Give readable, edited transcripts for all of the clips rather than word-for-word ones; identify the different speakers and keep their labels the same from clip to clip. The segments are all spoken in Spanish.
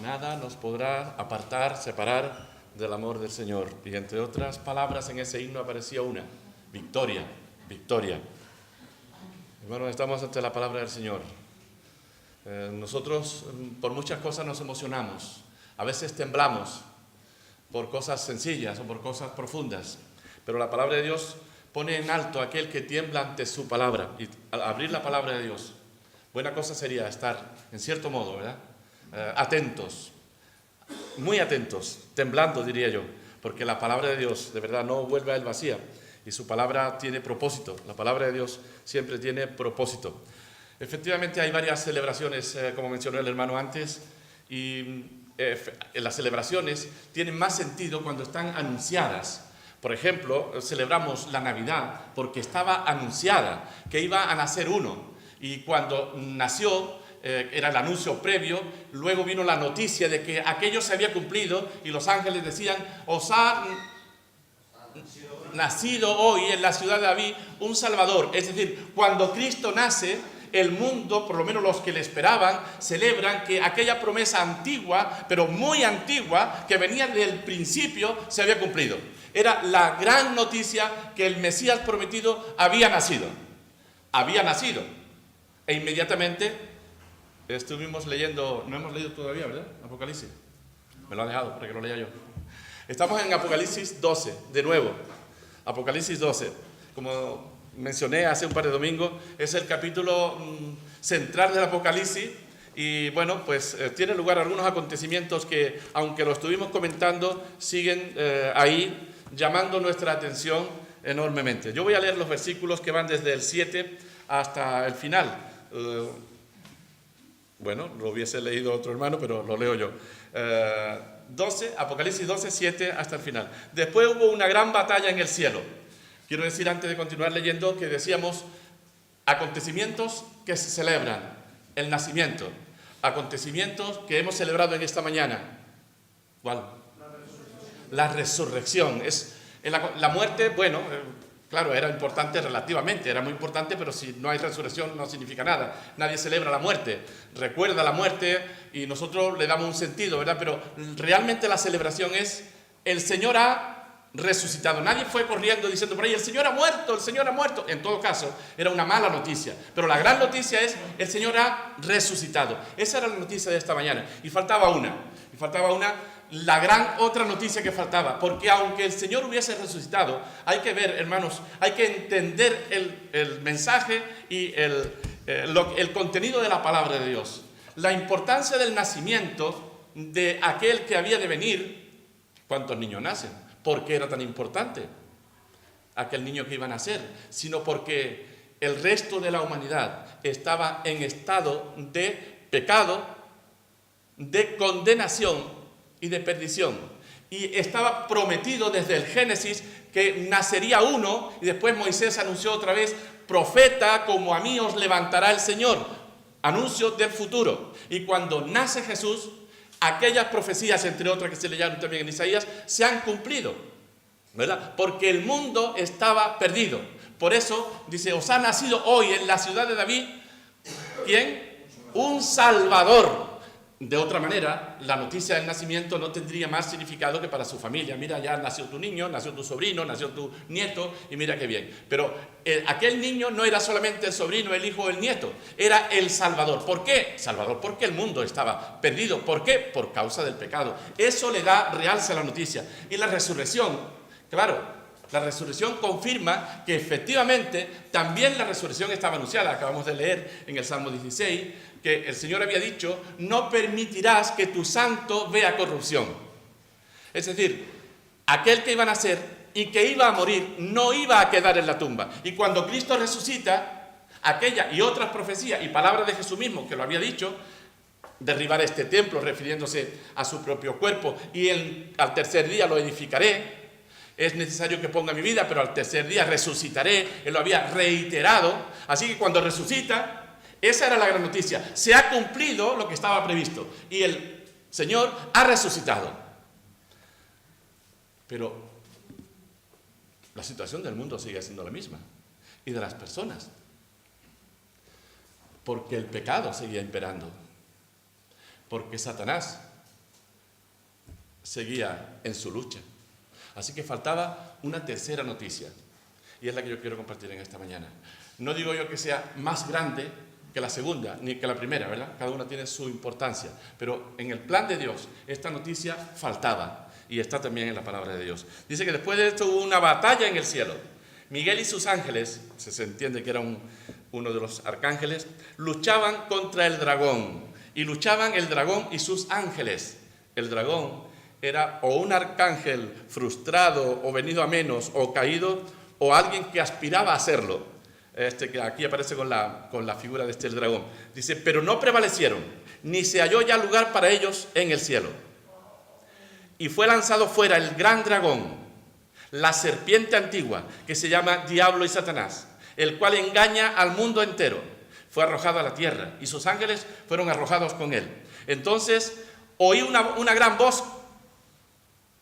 Speaker 1: Nada nos podrá apartar, separar del amor del Señor. Y entre otras palabras, en ese himno aparecía una: victoria, victoria. Hermanos, estamos ante la palabra del Señor. Nosotros por muchas cosas nos emocionamos, a veces temblamos por cosas sencillas o por cosas profundas, pero la palabra de Dios pone en alto a aquel que tiembla ante su palabra. Y al abrir la palabra de Dios, buena cosa sería estar, en cierto modo, ¿verdad?, atentos, muy atentos, temblando, diría yo, porque la palabra de Dios de verdad no vuelve a él vacía, y su palabra tiene propósito. La palabra de Dios siempre tiene propósito. Efectivamente hay varias celebraciones, como mencionó el hermano antes, y las celebraciones tienen más sentido cuando están anunciadas. Por ejemplo, celebramos la Navidad porque estaba anunciada que iba a nacer uno, y cuando nació era el anuncio previo, luego vino la noticia de que aquello se había cumplido y los ángeles decían: os ha nacido hoy en la ciudad de David un Salvador. Es decir, cuando Cristo nace, el mundo, por lo menos los que le esperaban, celebran que aquella promesa antigua, pero muy antigua, que venía del principio, se había cumplido. Era la gran noticia que el Mesías prometido había nacido. Había nacido. E inmediatamente estuvimos leyendo, no hemos leído todavía, ¿verdad?, Apocalipsis. Me lo ha dejado para que lo lea yo. Estamos en Apocalipsis 12, de nuevo. Apocalipsis 12. Como mencioné hace un par de domingos, es el capítulo central del Apocalipsis. Y bueno, pues tiene lugar algunos acontecimientos que, aunque lo estuvimos comentando, siguen ahí llamando nuestra atención enormemente. Yo voy a leer los versículos que van desde el 7 hasta el final. Bueno, lo hubiese leído otro hermano, pero lo leo yo. 12, Apocalipsis 12, 7 hasta el final. Después hubo una gran batalla en el cielo. Quiero decir, antes de continuar leyendo, que decíamos acontecimientos que se celebran, el nacimiento, acontecimientos que hemos celebrado en esta mañana. ¿Cuál? La resurrección. Es la muerte, bueno, claro, era importante relativamente, era muy importante, pero si no hay resurrección no significa nada. Nadie celebra la muerte, recuerda la muerte y nosotros le damos un sentido, ¿verdad? Pero realmente la celebración es: el Señor ha resucitado. Nadie fue corriendo diciendo por ahí: el Señor ha muerto, el Señor ha muerto. En todo caso, era una mala noticia. Pero la gran noticia es: el Señor ha resucitado. Esa era la noticia de esta mañana. Y faltaba una, la gran otra noticia que faltaba. Porque aunque el Señor hubiese resucitado, hay que ver, hermanos, hay que entender el mensaje y el contenido de la palabra de Dios. La importancia del nacimiento de aquel que había de venir. ¿Cuántos niños nacen? ¿Por qué era tan importante aquel niño que iba a nacer? Sino porque el resto de la humanidad estaba en estado de pecado, de condenación y de perdición. Y estaba prometido desde el Génesis que nacería uno, y después Moisés anunció otra vez: profeta como a mí os levantará el Señor. Anuncio del futuro. Y cuando nace Jesús, aquellas profecías, entre otras que se leyeron también en Isaías, se han cumplido, ¿verdad? Porque el mundo estaba perdido. Por eso dice: os ha nacido hoy en la ciudad de David, ¿quién? Un Salvador. De otra manera, la noticia del nacimiento no tendría más significado que para su familia. Mira, ya nació tu niño, nació tu sobrino, nació tu nieto, y mira qué bien. Pero aquel niño no era solamente el sobrino, el hijo o el nieto, era el Salvador. ¿Por qué? Salvador, porque el mundo estaba perdido. ¿Por qué? Por causa del pecado. Eso le da realce a la noticia. Y la resurrección, claro, la resurrección confirma que efectivamente también la resurrección estaba anunciada. Acabamos de leer en el Salmo 16 que el Señor había dicho: no permitirás que tu santo vea corrupción. Es decir, aquel que iba a nacer y que iba a morir no iba a quedar en la tumba. Y cuando Cristo resucita, aquella y otras profecías y palabras de Jesús mismo que lo había dicho: derribar este templo, refiriéndose a su propio cuerpo, y al tercer día lo edificaré. Es necesario que ponga mi vida, pero al tercer día resucitaré. Él lo había reiterado. Así que cuando resucita, esa era la gran noticia. Se ha cumplido lo que estaba previsto. Y el Señor ha resucitado. Pero la situación del mundo sigue siendo la misma. Y de las personas. Porque el pecado seguía imperando. Porque Satanás seguía en su lucha. Así que faltaba una tercera noticia, y es la que yo quiero compartir en esta mañana. No digo yo que sea más grande que la segunda, ni que la primera, ¿verdad? Cada una tiene su importancia, pero en el plan de Dios esta noticia faltaba, y está también en la palabra de Dios. Dice que después de esto hubo una batalla en el cielo. Miguel y sus ángeles, se entiende que era uno de los arcángeles, luchaban contra el dragón, y luchaban el dragón y sus ángeles. El dragón era o un arcángel frustrado o venido a menos o caído, o alguien que aspiraba a serlo. Que aquí aparece con la figura de el dragón. Dice, pero no prevalecieron, ni se halló ya lugar para ellos en el cielo. Y fue lanzado fuera el gran dragón, la serpiente antigua, que se llama Diablo y Satanás, el cual engaña al mundo entero. Fue arrojado a la tierra, y sus ángeles fueron arrojados con él. Entonces oí una gran voz.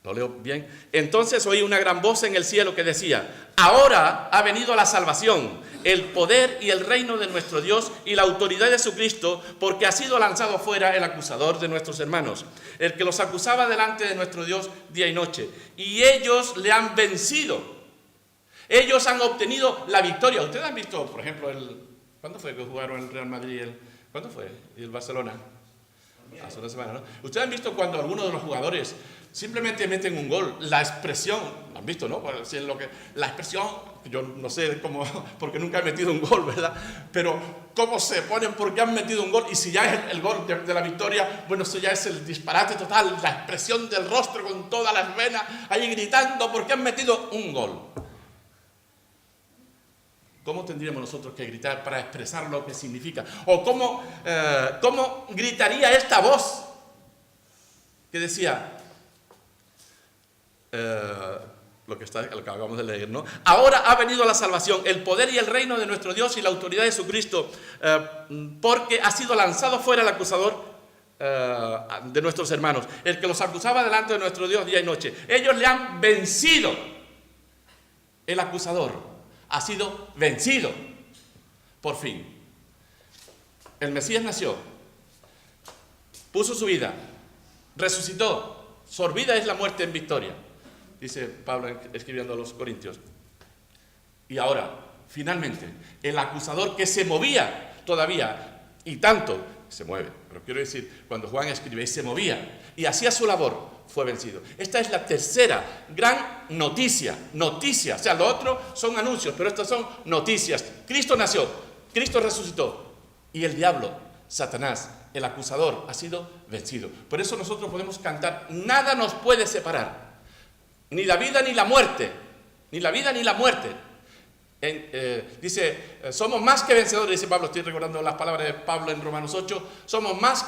Speaker 1: Lo leo bien. Entonces oí una gran voz en el cielo que decía, ahora ha venido la salvación, el poder y el reino de nuestro Dios y la autoridad de su Cristo, porque ha sido lanzado fuera el acusador de nuestros hermanos, el que los acusaba delante de nuestro Dios día y noche. Y ellos le han vencido. Ellos han obtenido la victoria. Ustedes han visto, por ejemplo, ¿cuándo fue que jugaron el Real Madrid? ¿Cuándo fue? ¿Y el Barcelona? Hace una semana, ¿no? Ustedes han visto cuando algunos de los jugadores simplemente meten un gol, la expresión, lo han visto, ¿no? La expresión, yo no sé cómo, porque nunca he metido un gol, ¿verdad? Pero cómo se ponen porque han metido un gol, y si ya es el gol de la victoria, bueno, eso ya es el disparate total, la expresión del rostro con todas las venas, ahí gritando porque han metido un gol. ¿Cómo tendríamos nosotros que gritar para expresar lo que significa? ¿O cómo gritaría esta voz que decía, lo que acabamos de leer, ¿no? Ahora ha venido la salvación, el poder y el reino de nuestro Dios y la autoridad de su Cristo, porque ha sido lanzado fuera el acusador de nuestros hermanos, el que los acusaba delante de nuestro Dios día y noche. Ellos le han vencido. El acusador ha sido vencido, por fin. El Mesías nació, puso su vida, resucitó, sorbida es la muerte en victoria, dice Pablo escribiendo a los Corintios. Y ahora, finalmente, el acusador que se movía todavía, y tanto, se mueve, pero quiero decir, cuando Juan escribe, y se movía, y hacía su labor, fue vencido. Esta es la tercera gran noticia, o sea, lo otro son anuncios, pero estas son noticias. Cristo nació, Cristo resucitó, y el diablo, Satanás, el acusador, ha sido vencido. Por eso nosotros podemos cantar, nada nos puede separar, ni la vida ni la muerte, ni la vida ni la muerte. Dice, somos más que vencedores, dice Pablo, estoy recordando las palabras de Pablo en Romanos 8, somos más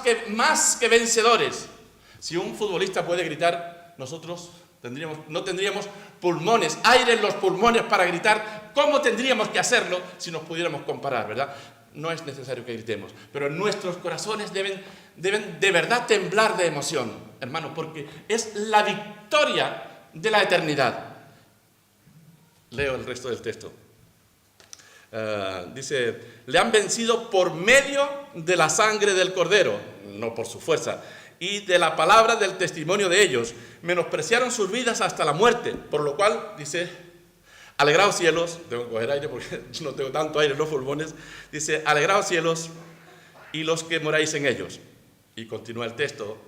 Speaker 1: que vencedores. Si un futbolista puede gritar, nosotros no tendríamos pulmones, aire en los pulmones para gritar. ¿Cómo tendríamos que hacerlo si nos pudiéramos comparar, verdad? No es necesario que gritemos, pero nuestros corazones deben de verdad temblar de emoción, hermanos, porque es la victoria de la eternidad. Leo el resto del texto. Dice, le han vencido por medio de la sangre del Cordero, no por su fuerza, y de la palabra del testimonio de ellos. Menospreciaron sus vidas hasta la muerte, por lo cual, dice, alegraos cielos, tengo que coger aire porque no tengo tanto aire en los pulmones, dice, alegraos cielos y los que moráis en ellos. Y continúa el texto,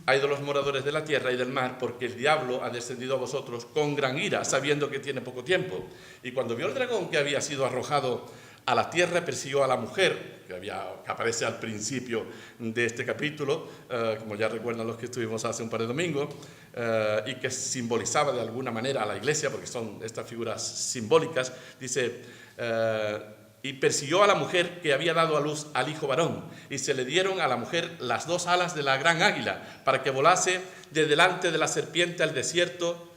Speaker 1: hay de los moradores de la tierra y del mar, porque el diablo ha descendido a vosotros con gran ira, sabiendo que tiene poco tiempo. Y cuando vio el dragón que había sido arrojado a la tierra, persiguió a la mujer, que aparece al principio de este capítulo, como ya recuerdan los que estuvimos hace un par de domingos, y que simbolizaba de alguna manera a la iglesia, porque son estas figuras simbólicas. Dice, y persiguió a la mujer que había dado a luz al hijo varón, y se le dieron a la mujer las dos alas de la gran águila, para que volase de delante de la serpiente al desierto,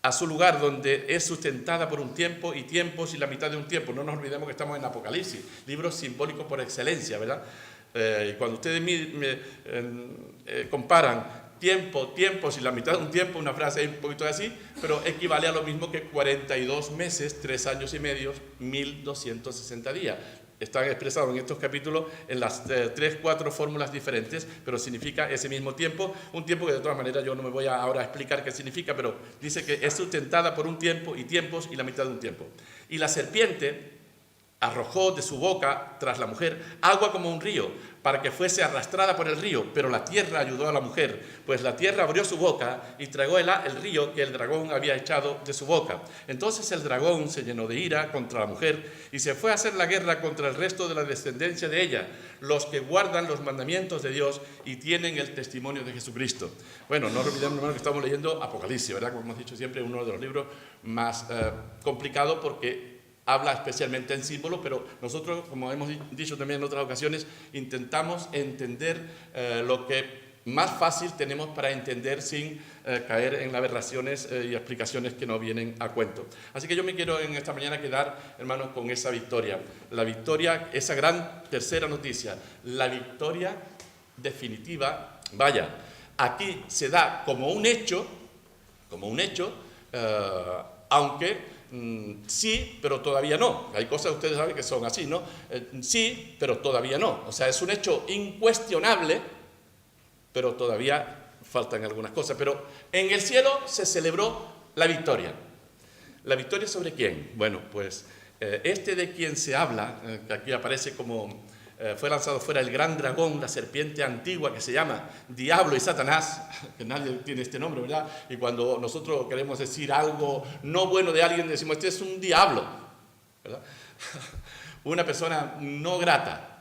Speaker 1: a su lugar donde es sustentada por un tiempo y tiempos y la mitad de un tiempo. No nos olvidemos que estamos en Apocalipsis, libro simbólico por excelencia, ¿verdad? Y cuando ustedes comparan tiempos y la mitad de un tiempo, una frase un poquito así, pero equivale a lo mismo que 42 meses, 3 años y medio, 1260 días. están expresados en estos capítulos en las 3-4 fórmulas diferentes, pero significa ese mismo tiempo, un tiempo que de todas maneras yo no me voy ahora a explicar qué significa, pero dice que es sustentada por un tiempo y tiempos y la mitad de un tiempo. Y la serpiente arrojó de su boca tras la mujer agua como un río, para que fuese arrastrada por el río, pero la tierra ayudó a la mujer, pues la tierra abrió su boca y tragó el río que el dragón había echado de su boca. Entonces el dragón se llenó de ira contra la mujer y se fue a hacer la guerra contra el resto de la descendencia de ella, los que guardan los mandamientos de Dios y tienen el testimonio de Jesucristo. Bueno, no olvidemos, hermano, que estamos leyendo Apocalipsis, ¿verdad? Como hemos dicho siempre, uno de los libros más complicados porque habla especialmente en símbolos, pero nosotros, como hemos dicho también en otras ocasiones, intentamos entender lo que más fácil tenemos para entender sin caer en aberraciones y explicaciones que no vienen a cuento. Así que yo me quiero en esta mañana quedar, hermanos, con esa victoria. La victoria, esa gran tercera noticia, la victoria definitiva. Vaya, aquí se da como un hecho, aunque sí, pero todavía no. Hay cosas, ustedes saben, que son así, ¿no? Sí, pero todavía no. O sea, es un hecho incuestionable, pero todavía faltan algunas cosas. Pero en el cielo se celebró la victoria. ¿La victoria sobre quién? Bueno, pues este de quien se habla, que aquí aparece como fue lanzado fuera el gran dragón, la serpiente antigua que se llama Diablo y Satanás, que nadie tiene este nombre, ¿verdad? Y cuando nosotros queremos decir algo no bueno de alguien, decimos, este es un diablo, ¿verdad? Una persona no grata.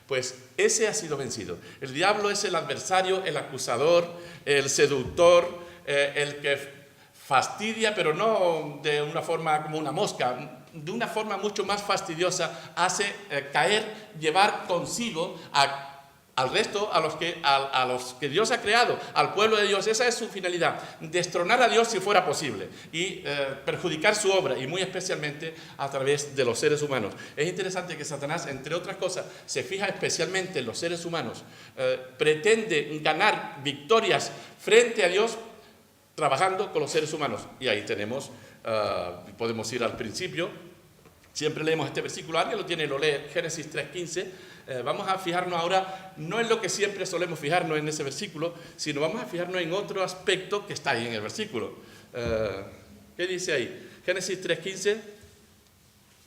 Speaker 1: Pues ese ha sido vencido. El diablo es el adversario, el acusador, el seductor, el que fastidia, pero no de una forma como una mosca, de una forma mucho más fastidiosa, hace llevar consigo al resto, a los que Dios ha creado, al pueblo de Dios. Esa es su finalidad, destronar a Dios si fuera posible y perjudicar su obra, y muy especialmente a través de los seres humanos. Es interesante que Satanás, entre otras cosas, se fija especialmente en los seres humanos, pretende ganar victorias frente a Dios trabajando con los seres humanos. Y ahí tenemos, podemos ir al principio, siempre leemos este versículo, alguien lo lee, Génesis 3:15, vamos a fijarnos ahora, no en lo que siempre solemos fijarnos en ese versículo, sino vamos a fijarnos en otro aspecto que está ahí en el versículo. ¿Qué dice ahí? Génesis 3:15.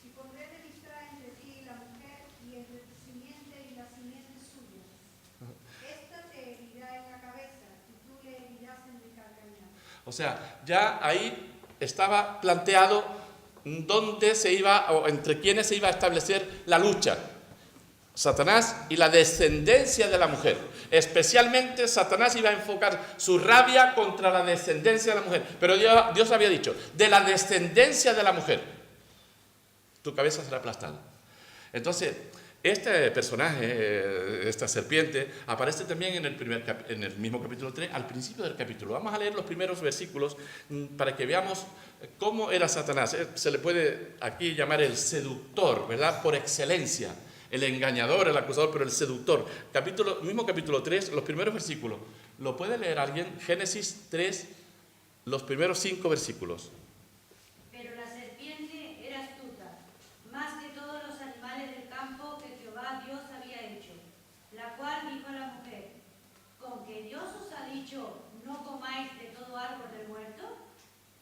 Speaker 2: Y pondré enemistad entre ti y la mujer, y entre tu simiente y la simiente suya. Esta te herirá en la cabeza, y tú le herirás en el calcañar.
Speaker 1: O sea, ya ahí estaba planteado dónde se iba, o entre quiénes se iba a establecer la lucha. Satanás y la descendencia de la mujer. Especialmente Satanás iba a enfocar su rabia contra la descendencia de la mujer. Pero Dios había dicho, de la descendencia de la mujer, tu cabeza será aplastada. Entonces, este personaje, esta serpiente, aparece también en el mismo capítulo 3, al principio del capítulo. Vamos a leer los primeros versículos para que veamos cómo era Satanás. Se le puede aquí llamar el seductor, ¿verdad? Por excelencia. El engañador, el acusador, pero el seductor. Mismo capítulo 3, los primeros versículos. ¿Lo puede leer alguien? Génesis 3, los primeros 5 versículos.
Speaker 2: Pero la serpiente era astuta, más que todos los animales del campo que Jehová Dios había hecho, la cual dijo a la mujer, ¿con que Dios os ha dicho, no comáis de todo árbol del huerto?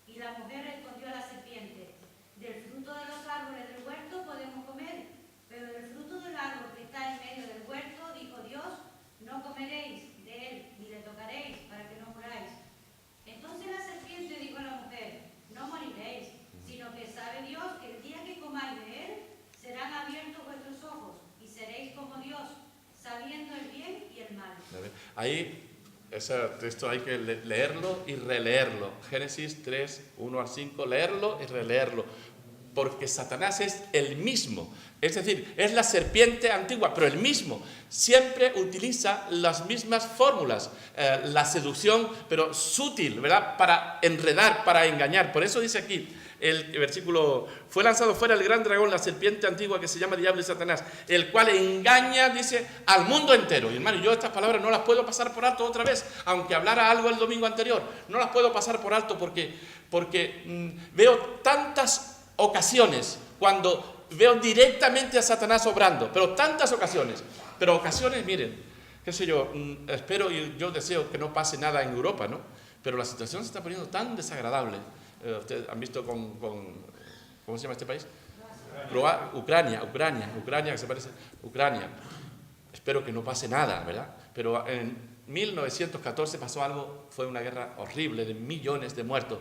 Speaker 2: Y la mujer respondió a la serpiente, del fruto de los árboles del huerto podemos comer, pero del fruto del árbol que está en medio del huerto, dijo Dios, no comeréis de él, ni le tocaréis, para que no muráis. Entonces la serpiente dijo a la mujer, no moriréis, sino que sabe Dios que el día que comáis de él, serán abiertos vuestros ojos, y seréis como Dios, sabiendo el bien y el mal.
Speaker 1: Ahí, ese texto hay que leerlo y releerlo. Génesis 3, 1 al 5, leerlo y releerlo. Porque Satanás es el mismo, es decir, es la serpiente antigua, pero el mismo, siempre utiliza las mismas fórmulas, la seducción, pero sutil, ¿verdad? Para enredar, para engañar. Por eso dice aquí el versículo, fue lanzado fuera el gran dragón, la serpiente antigua que se llama Diablo y Satanás, el cual engaña, dice, al mundo entero. Y hermano, yo estas palabras no las puedo pasar por alto otra vez, aunque hablara algo el domingo anterior, no las puedo pasar por alto porque veo tantas ocasiones cuando veo directamente a Satanás obrando, pero tantas ocasiones. Pero ocasiones, miren, qué sé yo, espero y yo deseo que no pase nada en Europa, ¿no? Pero la situación se está poniendo tan desagradable. Ustedes han visto ¿cómo se llama este país? Ucrania, que se parece, Ucrania. Espero que no pase nada, ¿verdad? Pero en 1914 pasó algo, fue una guerra horrible de millones de muertos.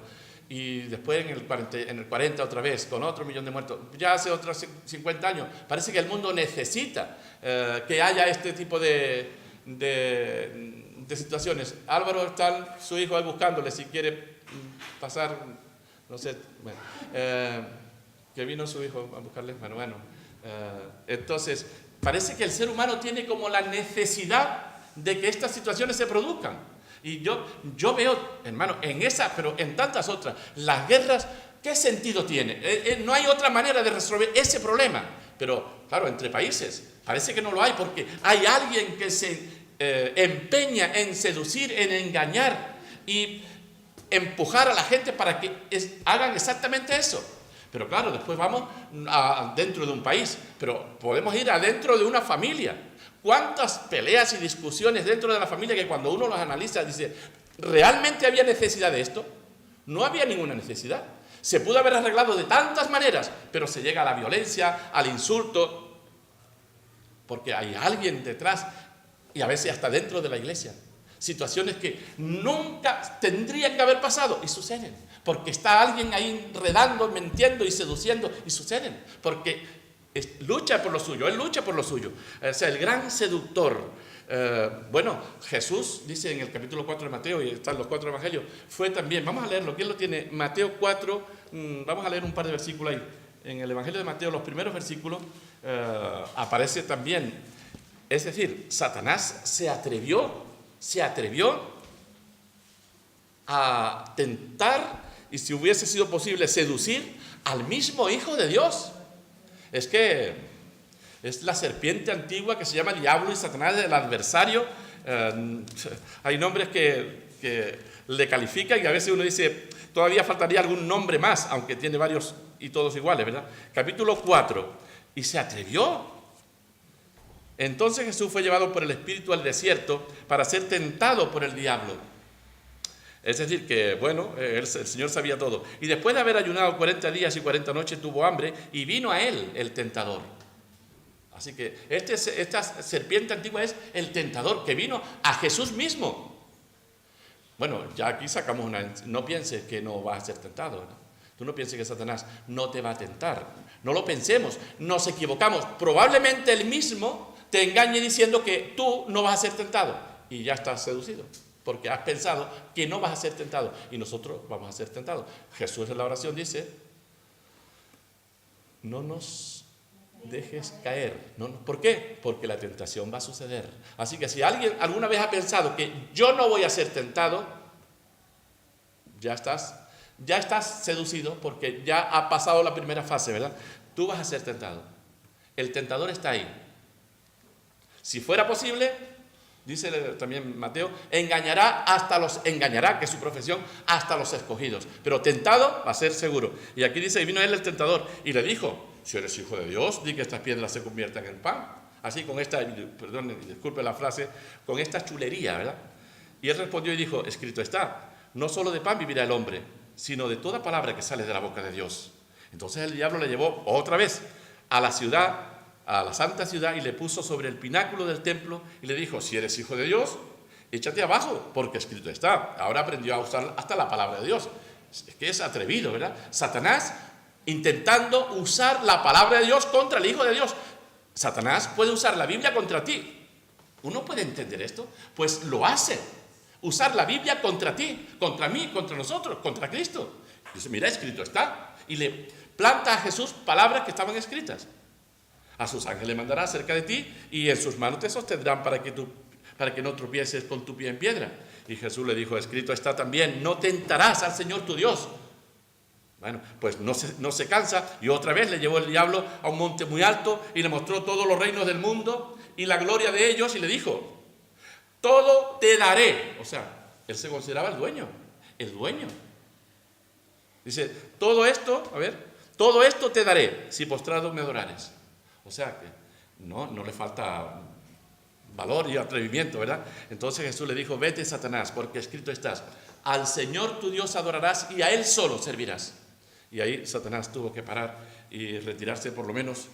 Speaker 1: Y después en el 40 otra vez, con otro millón de muertos. Ya hace otros 50 años. Parece que el mundo necesita que haya este tipo de situaciones. Álvaro está su hijo ahí buscándole si quiere pasar, no sé, bueno, que vino su hijo a buscarle, bueno, entonces parece que el ser humano tiene como la necesidad de que estas situaciones se produzcan. Y yo veo, hermano, en esa, pero en tantas otras, las guerras, ¿qué sentido tiene? No hay otra manera de resolver ese problema. Pero, claro, entre países, parece que no lo hay, porque hay alguien que se empeña en seducir, en engañar y empujar a la gente para que hagan exactamente eso. Pero claro, después vamos dentro de un país, pero podemos ir adentro de una familia. ¿Cuántas peleas y discusiones dentro de la familia que cuando uno los analiza dice, ¿realmente había necesidad de esto? No había ninguna necesidad. Se pudo haber arreglado de tantas maneras, pero se llega a la violencia, al insulto, porque hay alguien detrás y a veces hasta dentro de la iglesia. Situaciones que nunca tendrían que haber pasado y suceden, porque está alguien ahí enredando, mintiendo y seduciendo y suceden, porque lucha por lo suyo, él lucha por lo suyo. O sea, el gran seductor. Bueno, Jesús dice en el capítulo 4 de Mateo, y están los 4 evangelios, fue también, vamos a leerlo, ¿quién lo tiene? Mateo 4, vamos a leer un par de versículos ahí. En el evangelio de Mateo, los primeros versículos, aparece también, es decir, Satanás se atrevió a tentar, y si hubiese sido posible, seducir al mismo Hijo de Dios. Es que es la serpiente antigua que se llama Diablo y Satanás, el adversario. Hay nombres que le califican y a veces uno dice, todavía faltaría algún nombre más, aunque tiene varios y todos iguales, ¿verdad? Capítulo 4, y se atrevió. Entonces Jesús fue llevado por el Espíritu al desierto para ser tentado por el diablo. Es decir, que, bueno, el Señor sabía todo. Y después de haber ayunado 40 días y 40 noches, tuvo hambre y vino a él el tentador. Así que esta serpiente antigua es el tentador que vino a Jesús mismo. Bueno, ya aquí sacamos una... No pienses que no vas a ser tentado, ¿no? Tú no pienses que Satanás no te va a tentar. No lo pensemos, nos equivocamos. Probablemente él mismo te engañe diciendo que tú no vas a ser tentado y ya estás seducido. Porque has pensado que no vas a ser tentado y nosotros vamos a ser tentados. Jesús en la oración dice, no nos dejes caer. ¿Por qué? Porque la tentación va a suceder. Así que si alguien alguna vez ha pensado que yo no voy a ser tentado, ya estás seducido porque ya ha pasado la primera fase, ¿verdad? Tú vas a ser tentado. El tentador está ahí. Si fuera posible... Dice también Mateo, engañará, que es su profesión, hasta los escogidos. Pero tentado va a ser seguro. Y aquí dice, y vino él el tentador, y le dijo, si eres hijo de Dios, di que estas piedras se conviertan en pan. Así con esta, perdón, disculpe la frase, con esta chulería, ¿verdad? Y él respondió y dijo, escrito está, no solo de pan vivirá el hombre, sino de toda palabra que sale de la boca de Dios. Entonces el diablo le llevó otra vez a la ciudad, a la santa ciudad, y le puso sobre el pináculo del templo y le dijo, si eres hijo de Dios, échate abajo, porque escrito está. Ahora aprendió a usar hasta la palabra de Dios. Es que es atrevido, ¿verdad? Satanás intentando usar la palabra de Dios contra el Hijo de Dios. Satanás puede usar la Biblia contra ti. ¿Uno puede entender esto? Pues lo hace. Usar la Biblia contra ti, contra mí, contra nosotros, contra Cristo. Dice, mira, escrito está. Y le planta a Jesús palabras que estaban escritas. A sus ángeles mandará cerca de ti y en sus manos te sostendrán para que no tropieces con tu pie en piedra. Y Jesús le dijo, escrito está también, no tentarás al Señor tu Dios. Bueno, pues no se cansa y otra vez le llevó el diablo a un monte muy alto y le mostró todos los reinos del mundo y la gloria de ellos y le dijo, todo te daré. O sea, él se consideraba el dueño. Dice, todo esto, todo esto te daré si postrado me adorares. O sea que no le falta valor y atrevimiento, ¿verdad? Entonces Jesús le dijo, vete, Satanás, porque escrito estás, al Señor tu Dios adorarás y a Él solo servirás. Y ahí Satanás tuvo que parar y retirarse por lo menos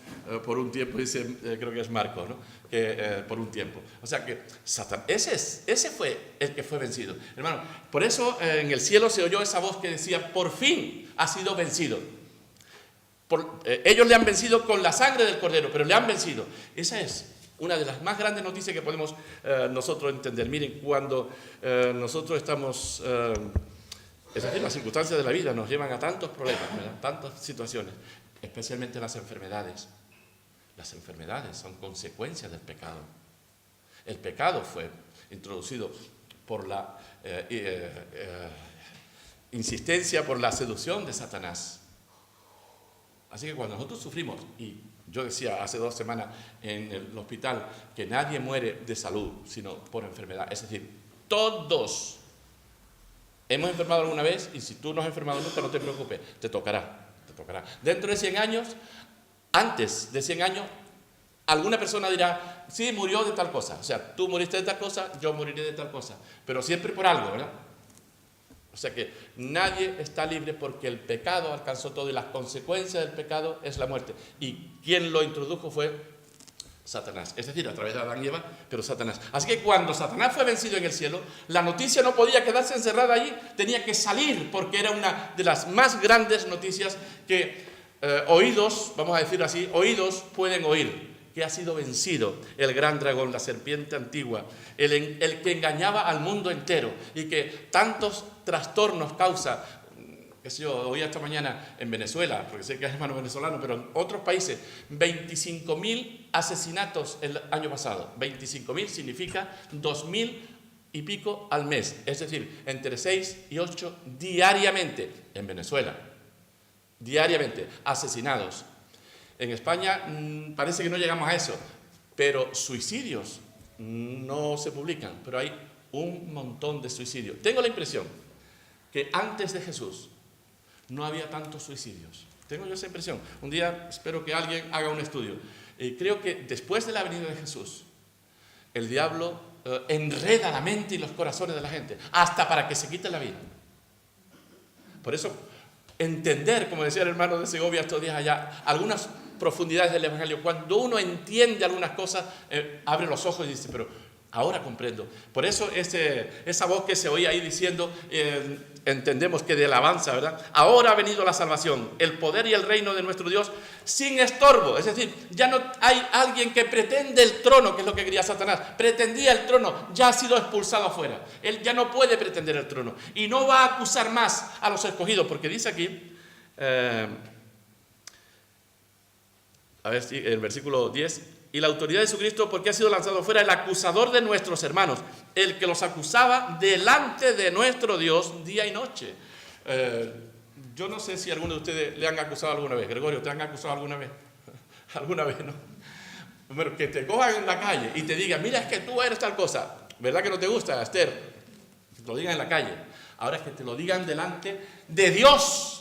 Speaker 1: por un tiempo, dice, creo que es Marcos, ¿no? Que por un tiempo. O sea que ese fue el que fue vencido. Hermano, por eso en el cielo se oyó esa voz que decía, por fin ha sido vencido. Ellos le han vencido con la sangre del Cordero, pero le han vencido. Esa es una de las más grandes noticias que podemos nosotros entender. Miren, cuando nosotros estamos... es decir, las circunstancias de la vida nos llevan a tantos problemas, ¿verdad? Tantas situaciones, especialmente las enfermedades. Las enfermedades son consecuencias del pecado. El pecado fue introducido por la insistencia, por la seducción de Satanás. Así que cuando nosotros sufrimos, y yo decía hace 2 semanas en el hospital que nadie muere de salud, sino por enfermedad. Es decir, todos hemos enfermado alguna vez, y si tú no has enfermado nunca, no te preocupes, te tocará. Dentro de 100 años, antes de 100 años, alguna persona dirá, sí, murió de tal cosa. O sea, tú moriste de tal cosa, yo moriré de tal cosa. Pero siempre por algo, ¿verdad? O sea que nadie está libre porque el pecado alcanzó todo y las consecuencias del pecado es la muerte. Y quien lo introdujo fue Satanás, es decir, a través de Adán y Eva, pero Satanás. Así que cuando Satanás fue vencido en el cielo, la noticia no podía quedarse encerrada allí, tenía que salir porque era una de las más grandes noticias que oídos, vamos a decir así, oídos pueden oír. Que ha sido vencido el gran dragón, la serpiente antigua, el que engañaba al mundo entero y que tantos trastornos causa. Que sé yo, oí esta mañana en Venezuela, porque sé que es hermano venezolano, pero en otros países, 25.000 asesinatos el año pasado. 25.000 significa 2.000 y pico al mes, es decir, entre 6 y 8 diariamente en Venezuela. Diariamente, asesinados. En España parece que no llegamos a eso, pero suicidios no se publican, pero hay un montón de suicidios. Tengo la impresión que antes de Jesús no había tantos suicidios. Tengo yo esa impresión. Un día espero que alguien haga un estudio. Creo que después de la venida de Jesús, el diablo enreda la mente y los corazones de la gente, hasta para que se quite la vida. Por eso, entender, como decía el hermano de Segovia estos días allá, algunas profundidades del Evangelio, cuando uno entiende algunas cosas, abre los ojos y dice, pero ahora comprendo. Por eso esa voz que se oía ahí diciendo, entendemos que de alabanza, ¿verdad? Ahora ha venido la salvación, el poder y el reino de nuestro Dios sin estorbo. Es decir, ya no hay alguien que pretende el trono, que es lo que quería Satanás. Pretendía el trono, ya ha sido expulsado afuera. Él ya no puede pretender el trono. Y no va a acusar más a los escogidos, porque dice aquí, a ver si el versículo 10, y la autoridad de Jesucristo, porque ha sido lanzado fuera el acusador de nuestros hermanos, el que los acusaba delante de nuestro Dios día y noche. Yo no sé si alguno de ustedes le han acusado alguna vez. Gregorio, ¿te han acusado alguna vez? ¿Alguna vez, no? Bueno, que te cojan en la calle y te digan, mira, es que tú eres tal cosa. ¿Verdad que no te gusta, Esther? Que te lo digan en la calle. Ahora es que te lo digan delante de Dios.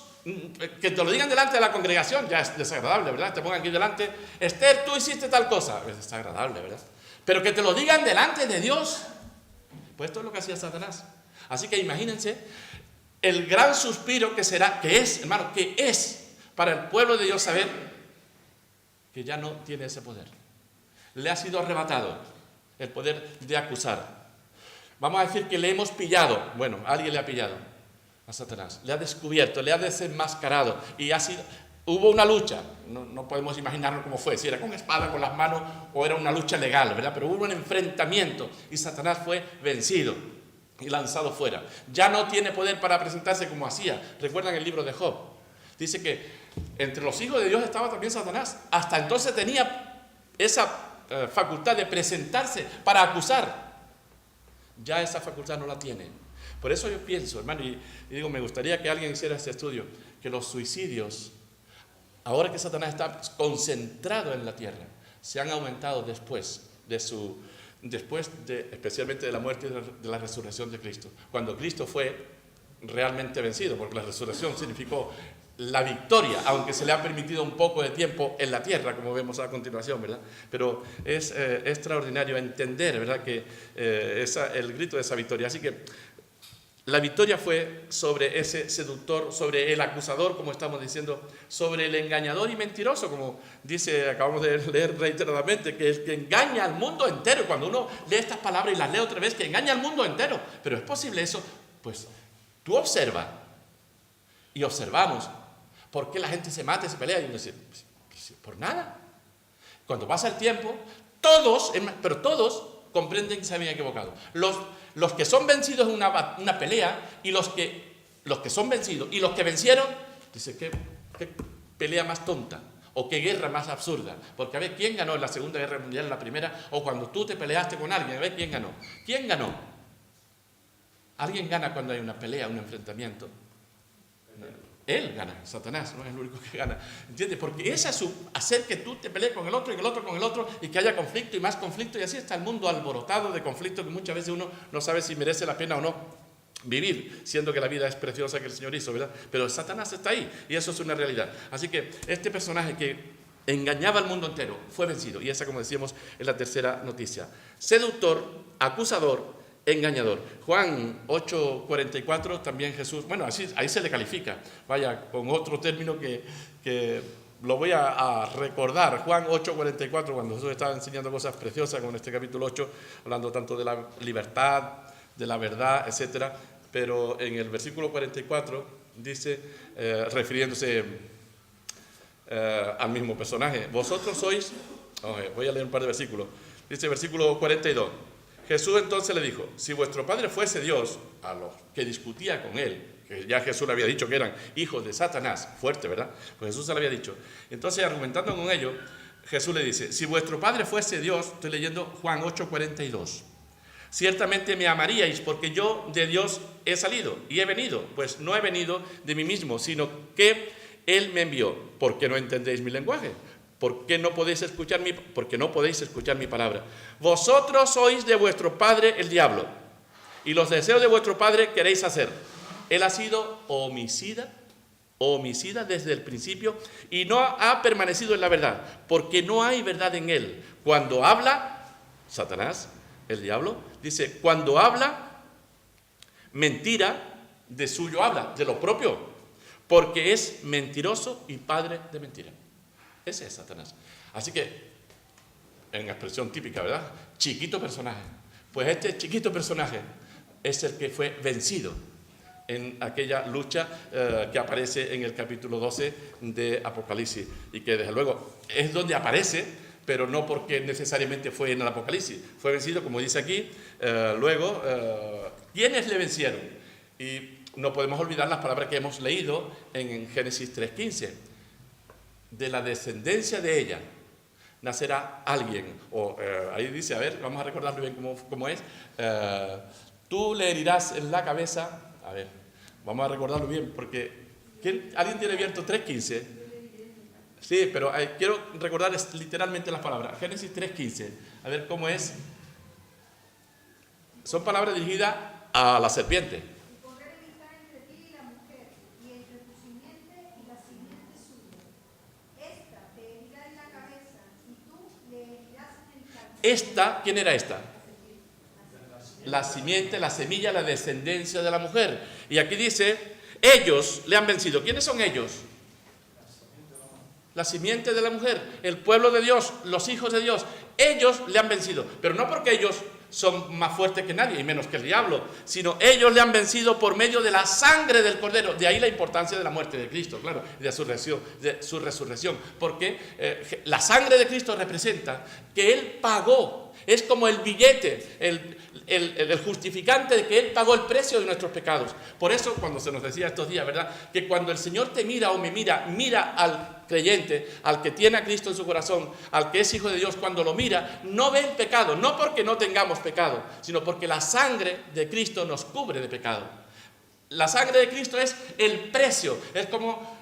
Speaker 1: Que te lo digan delante de la congregación, ya es desagradable, ¿verdad? Te pongan aquí delante, Esther, tú hiciste tal cosa, es desagradable, ¿verdad? Pero que te lo digan delante de Dios, pues esto es lo que hacía Satanás. Así que imagínense el gran suspiro que es, hermano, que es para el pueblo de Dios saber que ya no tiene ese poder. Le ha sido arrebatado el poder de acusar. Vamos a decir que le hemos pillado, bueno, alguien le ha pillado a Satanás, le ha descubierto, le ha desenmascarado y hubo una lucha, no podemos imaginarnos cómo fue, si era con espada, con las manos o era una lucha legal, ¿verdad? Pero hubo un enfrentamiento y Satanás fue vencido y lanzado fuera. Ya no tiene poder para presentarse como hacía. ¿Recuerdan el libro de Job? Dice que entre los hijos de Dios estaba también Satanás. Hasta entonces tenía esa facultad de presentarse para acusar. Ya esa facultad no la tiene. Por eso yo pienso, hermano, y digo, me gustaría que alguien hiciera este estudio, que los suicidios, ahora que Satanás está concentrado en la tierra, se han aumentado después especialmente de la muerte y de la resurrección de Cristo. Cuando Cristo fue realmente vencido, porque la resurrección significó la victoria, aunque se le ha permitido un poco de tiempo en la tierra, como vemos a continuación, ¿verdad? Pero es extraordinario entender, ¿verdad?, que el grito de esa victoria. Así que la victoria fue sobre ese seductor, sobre el acusador, como estamos diciendo, sobre el engañador y mentiroso, como acabamos de leer reiteradamente, que el que engaña al mundo entero. Cuando uno lee estas palabras y las lee otra vez, que engaña al mundo entero. Pero ¿es posible eso? Pues tú observa, y observamos, ¿por qué la gente se mata y se pelea? Y uno dice, pues, por nada. Cuando pasa el tiempo, todos comprenden que se habían equivocado. Los que son vencidos en una pelea, y los que son vencidos y los que vencieron, dice, ¿qué pelea más tonta? O qué guerra más absurda. Porque a ver, ¿quién ganó en la Segunda Guerra Mundial, en la Primera? O cuando tú te peleaste con alguien, a ver, ¿quién ganó? ¿Quién ganó? Alguien gana cuando hay una pelea, un enfrentamiento. Él gana, Satanás no es el único que gana, ¿entiendes? Porque es hacer que tú te pelees con el otro y que el otro con el otro, y que haya conflicto y más conflicto, y así está el mundo alborotado de conflicto, que muchas veces uno no sabe si merece la pena o no vivir, siendo que la vida es preciosa que el Señor hizo, ¿verdad? Pero Satanás está ahí, y eso es una realidad. Así que este personaje que engañaba al mundo entero fue vencido, y esa, como decíamos, es la tercera noticia. Seductor, acusador, engañador. Juan 8:44, también Jesús, bueno, ahí se le califica, vaya, con otro término que lo voy a recordar. Juan 8:44, cuando Jesús estaba enseñando cosas preciosas, con este capítulo 8, hablando tanto de la libertad, de la verdad, etc. Pero en el versículo 44 dice, refiriéndose al mismo personaje, vosotros sois, voy a leer un par de versículos, dice versículo 42, Jesús entonces le dijo, si vuestro Padre fuese Dios, a los que discutía con él, que ya Jesús le había dicho que eran hijos de Satanás, fuerte, ¿verdad? Pues Jesús se lo había dicho. Entonces, argumentando con ellos, Jesús le dice, si vuestro Padre fuese Dios, estoy leyendo Juan 8:42, ciertamente me amaríais, porque yo de Dios he salido y he venido, pues no he venido de mí mismo, sino que Él me envió. ¿Por qué no entendéis mi lenguaje? Porque no podéis escuchar mi palabra. Vosotros sois de vuestro padre el diablo, y los deseos de vuestro padre queréis hacer. Él ha sido homicida desde el principio, y no ha permanecido en la verdad, porque no hay verdad en él. Cuando habla, Satanás, el diablo, dice, cuando habla, mentira, de suyo habla, de lo propio, porque es mentiroso y padre de mentira. Ese es Satanás. Así que, en expresión típica, ¿verdad? Chiquito personaje. Pues este chiquito personaje es el que fue vencido en aquella lucha que aparece en el capítulo 12 de Apocalipsis, y que desde luego es donde aparece, pero no porque necesariamente fue en el Apocalipsis. Fue vencido, como dice aquí, luego, ¿quiénes le vencieron? Y no podemos olvidar las palabras que hemos leído en Génesis 3:15. De la descendencia de ella nacerá alguien, ahí dice, a ver, vamos a recordarlo bien cómo es, tú le herirás en la cabeza, a ver, vamos a recordarlo bien, porque ¿alguien tiene abierto 3:15? Sí, pero quiero recordar literalmente las palabras, Génesis 3:15, a ver cómo es, son palabras dirigidas a la serpiente. Esta, ¿quién era esta? La simiente, la semilla, la descendencia de la mujer. Y aquí dice, ellos le han vencido. ¿Quiénes son ellos? La simiente de la mujer, el pueblo de Dios, los hijos de Dios. Ellos le han vencido, pero no porque ellos son más fuertes que nadie y menos que el diablo, sino ellos le han vencido por medio de la sangre del Cordero. De ahí la importancia de la muerte de Cristo, claro, de su resurrección, porque la sangre de Cristo representa que Él pagó, es como el billete, el justificante de que Él pagó el precio de nuestros pecados. Por eso, cuando se nos decía estos días, ¿verdad?, que cuando el Señor te mira o me mira al creyente, al que tiene a Cristo en su corazón, al que es hijo de Dios, cuando lo mira, no ve el pecado, no porque no tengamos pecado, sino porque la sangre de Cristo nos cubre de pecado. La sangre de Cristo es el precio. Es como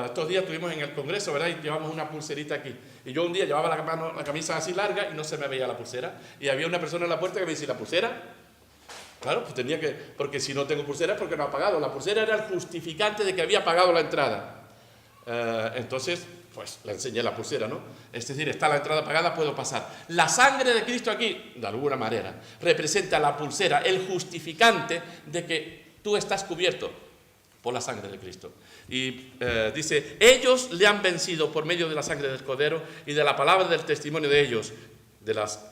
Speaker 1: estos días estuvimos en el Congreso, ¿verdad?, y llevamos una pulserita aquí. Y yo un día llevaba la camisa así larga y no se me veía la pulsera. Y había una persona en la puerta que me dice, ¿la pulsera? Claro, pues tenía que, porque si no tengo pulsera es porque no ha pagado. La pulsera era el justificante de que había pagado la entrada. Entonces, pues le enseñé la pulsera, ¿no? Es decir, está la entrada pagada, puedo pasar. La sangre de Cristo aquí, de alguna manera, representa la pulsera, el justificante de que tú estás cubierto por la sangre de Cristo. Y dice, ellos le han vencido por medio de la sangre del Cordero y de la palabra del testimonio de ellos, de las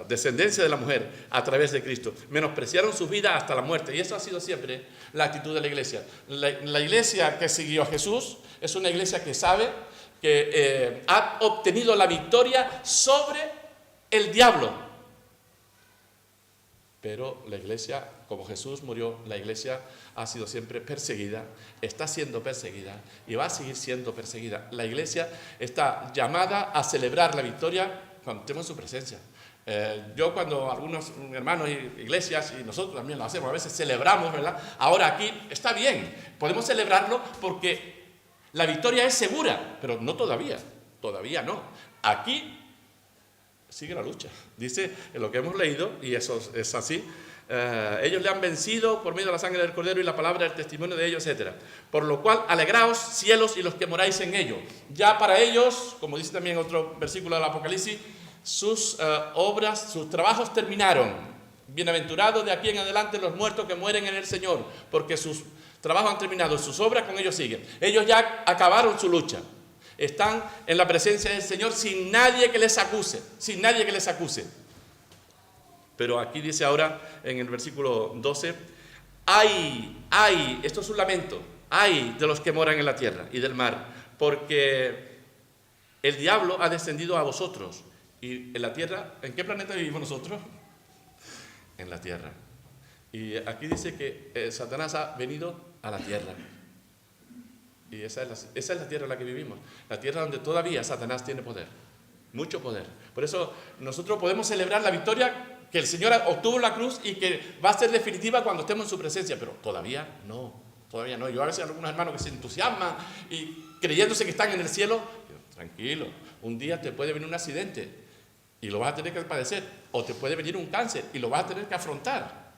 Speaker 1: descendencia de la mujer a través de Cristo. Menospreciaron su vida hasta la muerte. Y eso ha sido siempre la actitud de la iglesia. La iglesia que siguió a Jesús es una iglesia que sabe que ha obtenido la victoria sobre el diablo. Pero la iglesia, como Jesús murió, la iglesia ha sido siempre perseguida, está siendo perseguida y va a seguir siendo perseguida. La iglesia está llamada a celebrar la victoria cuando estemos en su presencia. Yo cuando algunos hermanos y iglesias, y nosotros también lo hacemos, a veces celebramos, ¿verdad? Ahora aquí está bien, podemos celebrarlo porque la victoria es segura, pero no todavía no. Aquí sigue la lucha. Dice en lo que hemos leído, y eso es así, ellos le han vencido por medio de la sangre del Cordero y la palabra del testimonio de ellos, etc. Por lo cual, alegraos, cielos, y los que moráis en ellos. Ya para ellos, como dice también otro versículo del Apocalipsis, sus obras, sus trabajos terminaron. Bienaventurados de aquí en adelante los muertos que mueren en el Señor, porque sus trabajos han terminado, sus obras con ellos siguen. Ellos ya acabaron su lucha. Están en la presencia del Señor sin nadie que les acuse, sin nadie que les acuse. Pero aquí dice ahora en el versículo 12, ay, esto es un lamento, ay de los que moran en la tierra y del mar, porque el diablo ha descendido a vosotros. Y en la tierra, ¿en qué planeta vivimos nosotros? En la tierra. Y aquí dice que Satanás ha venido a la tierra. Y esa es la tierra en la que vivimos. La tierra donde todavía Satanás tiene poder. Mucho poder. Por eso nosotros podemos celebrar la victoria que el Señor obtuvo en la cruz y que va a ser definitiva cuando estemos en su presencia. Pero todavía no. Todavía no. Yo a veces algunos hermanos que se entusiasman y creyéndose que están en el cielo, tranquilo, un día te puede venir un accidente y lo vas a tener que padecer, o te puede venir un cáncer y lo vas a tener que afrontar,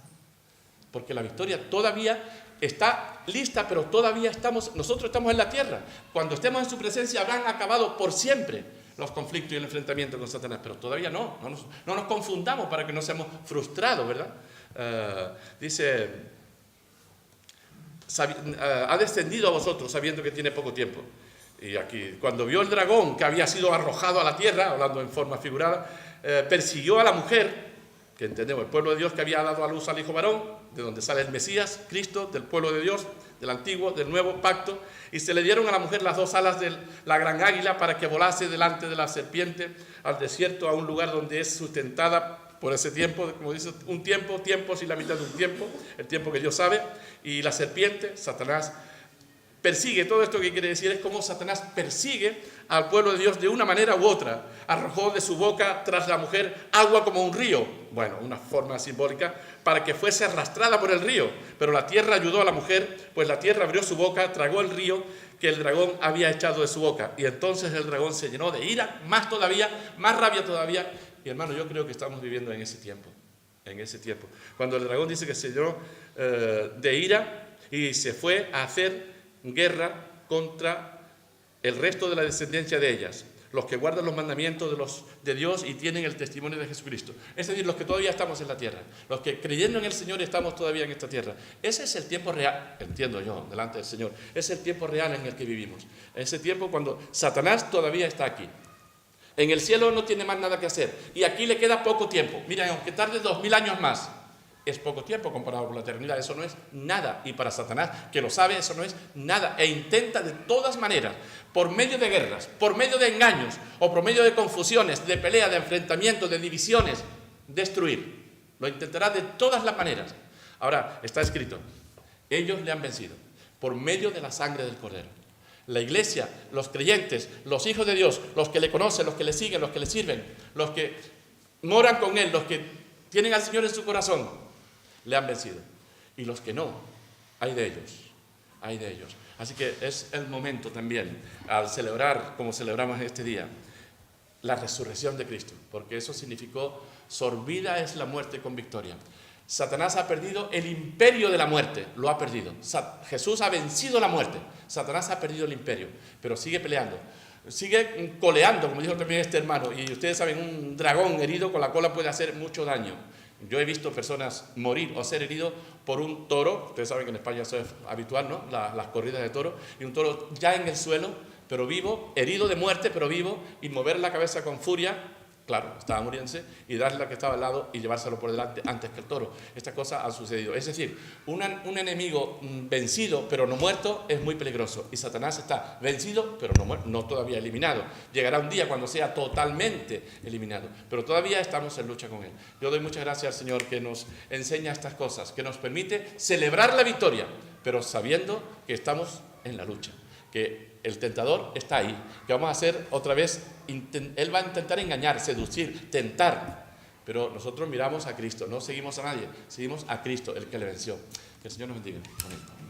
Speaker 1: porque la victoria todavía está lista, pero todavía nosotros estamos en la tierra. Cuando estemos en su presencia habrán acabado por siempre los conflictos y el enfrentamiento con Satanás, pero todavía no nos confundamos para que no seamos frustrados, ¿verdad? Dice, ha descendido a vosotros sabiendo que tiene poco tiempo. Y aquí, cuando vio el dragón que había sido arrojado a la tierra, hablando en forma figurada, persiguió a la mujer, que entendemos, el pueblo de Dios que había dado a luz al hijo varón, de donde sale el Mesías, Cristo, del pueblo de Dios, del antiguo, del nuevo pacto, y se le dieron a la mujer las dos alas de la gran águila para que volase delante de la serpiente al desierto, a un lugar donde es sustentada por ese tiempo, como dice, un tiempo, tiempos y la mitad de un tiempo, el tiempo que Dios sabe, y la serpiente, Satanás, persigue. Todo esto que quiere decir es cómo Satanás persigue al pueblo de Dios de una manera u otra. Arrojó de su boca tras la mujer agua como un río, bueno, una forma simbólica, para que fuese arrastrada por el río. Pero la tierra ayudó a la mujer, pues la tierra abrió su boca, tragó el río que el dragón había echado de su boca. Y entonces el dragón se llenó de ira, más todavía, más rabia todavía. Y hermano, yo creo que estamos viviendo en ese tiempo. Cuando el dragón dice que se llenó de ira y se fue a hacer guerra contra el resto de la descendencia de ellas, los que guardan los mandamientos de Dios y tienen el testimonio de Jesucristo. Es decir, los que todavía estamos en la tierra, los que creyendo en el Señor estamos todavía en esta tierra. Ese es el tiempo real, entiendo yo, delante del Señor. Es el tiempo real en el que vivimos. Ese tiempo cuando Satanás todavía está aquí. En el cielo no tiene más nada que hacer. Y aquí le queda poco tiempo. Mira, aunque tarde 2000 años más, es poco tiempo comparado con la eternidad, eso no es nada. Y para Satanás, que lo sabe, eso no es nada. E intenta de todas maneras, por medio de guerras, por medio de engaños, o por medio de confusiones, de pelea, de enfrentamientos, de divisiones, destruir. Lo intentará de todas las maneras. Ahora, está escrito, ellos le han vencido, por medio de la sangre del Cordero. La iglesia, los creyentes, los hijos de Dios, los que le conocen, los que le siguen, los que le sirven, los que moran con Él, los que tienen al Señor en su corazón, le han vencido. Y los que no, hay de ellos. Así que es el momento también, al celebrar, como celebramos este día, la resurrección de Cristo, porque eso significó, sorbida es la muerte con victoria. Satanás ha perdido el imperio de la muerte, lo ha perdido. Jesús ha vencido la muerte, Satanás ha perdido el imperio, pero sigue peleando. Sigue coleando, como dijo también este hermano, y ustedes saben, un dragón herido con la cola puede hacer mucho daño. Yo he visto personas morir o ser heridos por un toro, ustedes saben que en España eso es habitual, ¿no? Las corridas de toro, y un toro ya en el suelo, pero vivo, herido de muerte, pero vivo, y mover la cabeza con furia, claro, estaba muriéndose, y darle la que estaba al lado y llevárselo por delante antes que el toro. Estas cosas han sucedido. Es decir, un enemigo vencido pero no muerto es muy peligroso. Y Satanás está vencido pero no todavía eliminado. Llegará un día cuando sea totalmente eliminado. Pero todavía estamos en lucha con él. Yo doy muchas gracias al Señor que nos enseña estas cosas, que nos permite celebrar la victoria, pero sabiendo que estamos en la lucha. Que el tentador está ahí, que vamos a hacer otra vez, él va a intentar engañar, seducir, tentar, pero nosotros miramos a Cristo, no seguimos a nadie, seguimos a Cristo, el que le venció. Que el Señor nos bendiga. Amén.